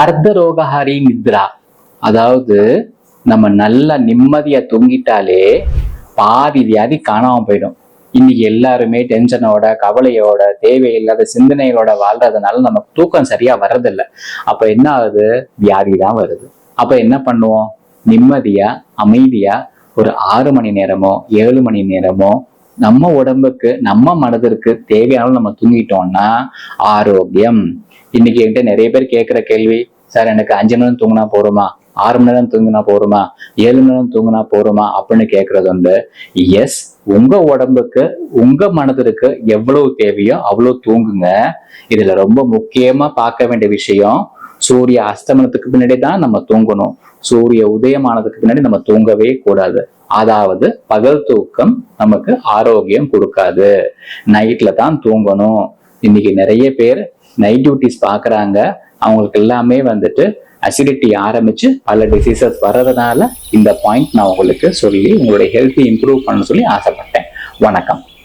அர்த்தரோகஹாரி நித்ரா, அதாவது நம்ம நல்லா நிம்மதியா தூங்கிட்டாலே பாதி வியாதி காணாம போயிடும். இன்னைக்கு எல்லாருமே டென்ஷனோட, கவலையோட, தேவையில்லாத சிந்தனைகளோட வாழ்றதுனால நமக்கு தூக்கம் சரியா வர்றதில்லை. அப்ப என்ன ஆகுது? வியாதி தான் வருது. அப்ப என்ன பண்ணுவோம்? நிம்மதியா அமைதியா ஒரு 6 மணி நேரமோ 7 மணி நேரமோ நம்ம உடம்புக்கு நம்ம மனதிற்கு தேவையான நம்ம தூங்கிட்டோம்னா ஆரோக்கியம். இன்னைக்கு என்கிட்ட நிறைய பேர் கேட்கிற கேள்வி, சார் எனக்கு 5 மணி நேரம் தூங்கினா போருமா, 6 மணி நேரம் தூங்கினா போருமா, 7 மணி நேரம் தூங்கினா போருமா அப்படின்னு கேட்கறது உண்டு. எஸ், உங்க உடம்புக்கு உங்க மனதிற்கு எவ்வளவு தேவையோ அவ்வளவு தூங்குங்க. இதுல ரொம்ப முக்கியமா பார்க்க வேண்டிய விஷயம், சூரிய அஸ்தமனத்துக்கு பின்னாடி தான் நம்ம தூங்கணும். சூரிய உதயமானதுக்கு பின்னாடி நம்ம தூங்கவே கூடாது. அதாவது பகல் தூக்கம் நமக்கு ஆரோக்கியம் கொடுக்காது. நைட்ல தான் தூங்கணும். இன்னைக்கு நிறைய பேர் நைட் டியூட்டிஸ் பாக்குறாங்க. அவங்களுக்கு எல்லாமே அசிடிட்டி ஆரம்பிச்சு பல டிசீசஸ் வர்றதுனால இந்த பாயிண்ட் நான் உங்களுக்கு சொல்லி உங்களுடைய ஹெல்த்தை இம்ப்ரூவ் பண்ண சொல்லி ஆசைப்பட்டேன். வணக்கம்.